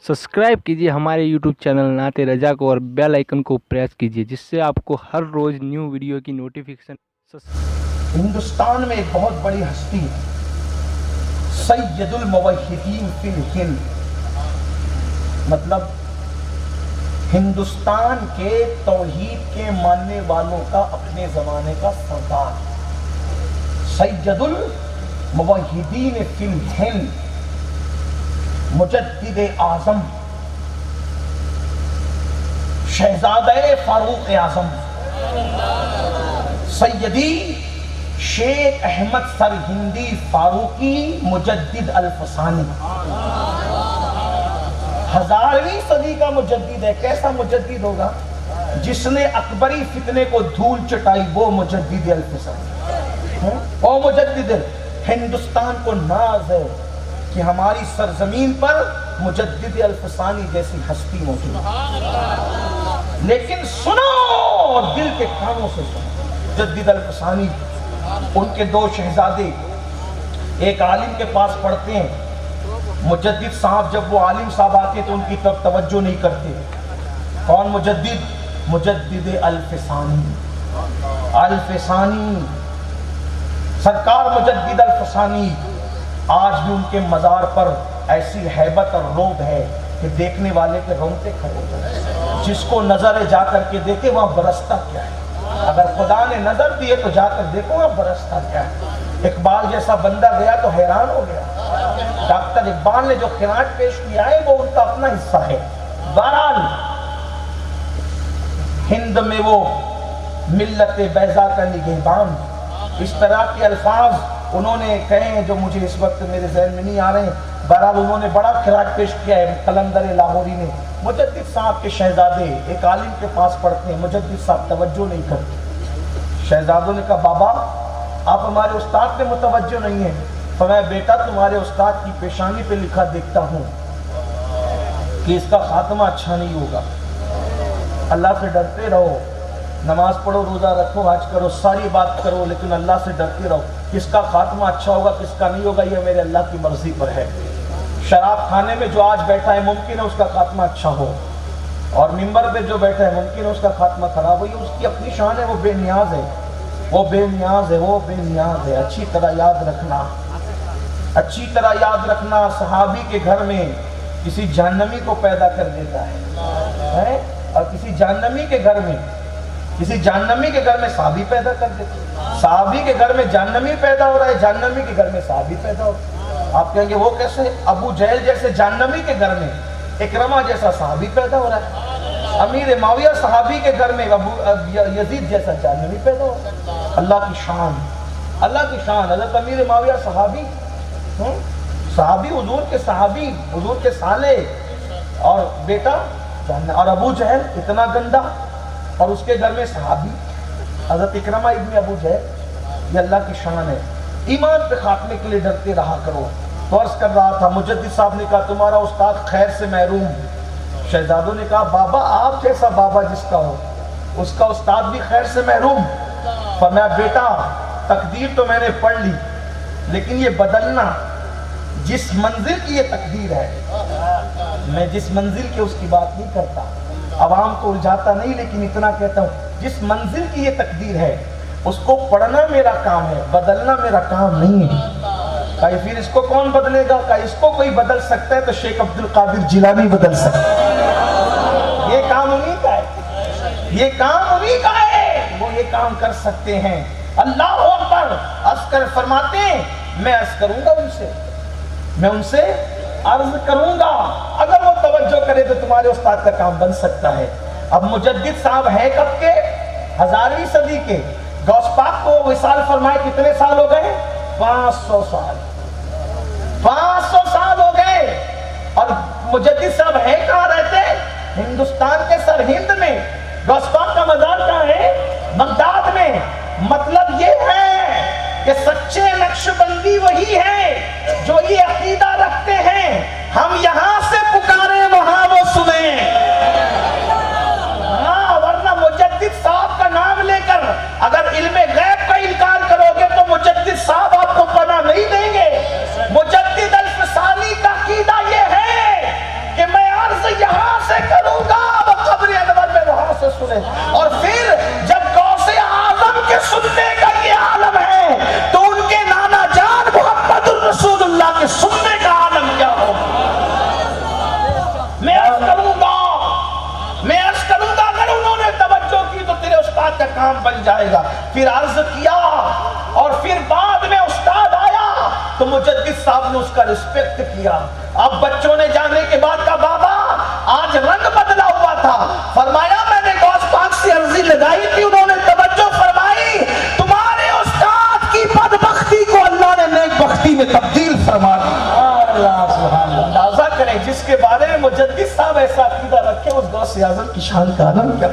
Subscribe कीजिए हमारे YouTube channel नाते रजा को और बेल आइकन को प्रेस कीजिए जिससे आपको हर रोज़ न्यू वीडियो की नोटिफिकेशन। हिंदुस्तान में एक बहुत बड़ी हस्ती है, सैयदुल मुवहिदीन फिल हिंद, मतलब हिंदुस्तान के तौहीद के मानने वालों का अपने जमाने का सरदार, सैयदुल मुवहिदीन फिल हिंद, मुजद्दिद आजम, शहजादे फारूक आजम, सैयदी शेख अहमद सरहिंदी फारूकी मुजद्दिद अल-फसानी। 1000वीं सदी का मुजद्दिद है। कैसा मुजद्दिद होगा? जिसने अकबरी फितने को धूल चटाई, वो मुजद्दिद अल-फसानी। वो मुजद्दिद हिंदुस्तान को नाज है कि हमारी सरजमीन पर मुजद्दिद अल-फसानी जैसी हस्ती मौजूद है। लेकिन सुनो, दिल के कानों से सुनो, मुजद्दिद अल-फसानी, उनके 2 शहजादे एक आलिम के पास पढ़ते हैं। मुजद्दिद साहब जब वो आलिम साहब आते तो उनकी तरफ तवज्जो नहीं करते। कौन मुजद्दिद? मुजद्दिद अल-फसानी। अल-फसानी सरकार मुजद्दिद अल-फसानी, आज भी उनके मज़ार पर ऐसी हैबत और रोब है कि देखने वाले के रोंगटे खड़े हो जाते। जिसको नजर जा करके देखे वहाँ बरसता क्या है। अगर खुदा ने नजर दिए तो जाकर देखो वहाँ बरसता क्या है। इकबाल जैसा बंदा गया तो हैरान हो गया। डॉक्टर इकबाल ने जो खिराट पेश किया है वो उनका अपना हिस्सा है। बहरहाल हिंद में वो मिल्लत बैज़ा का निगहबान, इस तरह के अल्फाज उन्होंने कहे हैं जो मुझे इस वक्त मेरे ज़हन में नहीं आ रहे हैं। बहरहाल उन्होंने बड़ा खिराट पेश किया है कलंदर लाहौरी ने। मुजद्दिद साहब के शहजादे एक आलिम के पास पढ़ते हैं, मुजद्दिद साहब तवज्जो नहीं करते। शहजादों ने कहा, बाबा आप हमारे उस्ताद पे मुतवज्जो नहीं है। फरमाया, बेटा तुम्हारे उस्ताद की पेशानी पे लिखा देखता हूँ कि इसका खात्मा अच्छा नहीं होगा। अल्लाह से डरते रहो, नमाज पढ़ो, रोज़ा रखो, हज करो, सारी बात करो, लेकिन अल्लाह से डरते रहो। किसका खात्मा अच्छा होगा किसका नहीं होगा ये मेरे अल्लाह की मर्जी पर है। शराब खाने में जो आज बैठा है मुमकिन है उसका खात्मा अच्छा हो, और मिंबर पे जो बैठा है मुमकिन है उसका खात्मा खराब हो। ये उसकी अपनी शान है, वो बेनियाज है, वो बेनियाज है, वो बेनियाज है। अच्छी तरह याद रखना, अच्छी तरह याद रखना। सहाबी के घर में किसी जहन्नमी को पैदा कर देता है और किसी जहन्नमी के घर में, किसी जहन्नमी के घर में सहाबी पैदा कर देते। सहाबी के घर में जहन्नमी पैदा हो रहा है, जहन्नमी के घर में सहाबी पैदा हो रहा है। आप कहेंगे वो कैसे? अबू जहल जैसे जहन्नमी के घर में इकरमा जैसा सहाबी पैदा हो रहा है। अमीर माविया सहाबी के घर में यजीद जैसा जहन्नमी पैदा हो रहा है। अल्लाह की शान, अल्लाह की शान। हज़रत अमीर माविया सहाबी, सहाबी हुजूर के सहाबी, हुजूर के साले और बेटा, और अबू जहल इतना गंदा और उसके घर में सहाबी हज़रत इकरमा इब्न अबू जहल। ये अल्लाह की शान है। ईमान पे खात्मे के लिए डरते रहा करो। फर्ज कर रहा था, मुजद्दिद साहब ने कहा तुम्हारा उस्ताद खैर से महरूम। शहजादों ने कहा, बाबा आप जैसा बाबा जिसका हो उसका उस्ताद भी खैर से महरूम। फरमाया, बेटा तकदीर तो मैंने पढ़ ली, लेकिन ये बदलना, जिस मंजिल की ये तकदीर है, मैं जिस मंजिल की उसकी बात नहीं करता, आवाम को उलझाता नहीं, लेकिन इतना कहता हूँ जिस मंजिल की ये तकदीर है उसको पढ़ना मेरा काम है, बदलना मेरा काम नहीं है। कहीं फिर इसको कौन बदलेगा? कहीं इसको कोई बदल सकता है तो शेख अब्दुल कादिर जिलानी बदल सकता है। ये काम उन्हीं का है, ये काम उन्हीं का है, वो ये काम कर सकते हैं। अल्लाह अकबर। अस्कर फरमाते हैं मैं अर्ज करूंगा उनसे, मैं उनसे अर्ज करूंगा, अगर वो तवज्जो करे तो तुम्हारे उस्ताद का काम बन सकता है। अब मुजद्दिद साहब है कब के? 1000वीं सदी के। गौस पाक को विसाल फरमाए कितने साल हो गए? 500 साल। 500 साल हो गए। और मुजद्दिद साहब है कहाँ रहते? हिंदुस्तान के सरहिंद में। गौस पाक का मजार कहाँ है? बगदाद में। मतलब ये है कि सच्चे नक्शबंदी वही है जो ये अकीदा रखते हैं हम यहाँ से पुकारे वहां वो सुने। हाँ, वरना मुजद्दिद साहब का नाम लेकर अगर इल्मे गैब का इनकार करोगे तो मुजद्दिद साहब आपको पनाह नहीं देंगे। मुजद्दिद अल-फसानी کام بن جائے گا. پھر عرض کیا اور پھر بعد میں استاد آیا تو مجدد صاحب نے اس کا رسپیکٹ کیا. اب بچوں نے جانے کے بعد کہا بابا آج رنگ بدلا ہوا تھا. فرمایا میں نے غوث پاک سے عرضی لگائی تھی, انہوں نے توجہ فرمائی, تمہارے استاد کی بدبختی کو اللہ نے نیک بختی میں تبدیل فرما دی. اللہ سبحان اللہ. اندازہ کریں جس کے بارے میں مجدد صاحب ایسا عقیدہ رکھے اس غوث اعظم کی شان کا عالم کیا.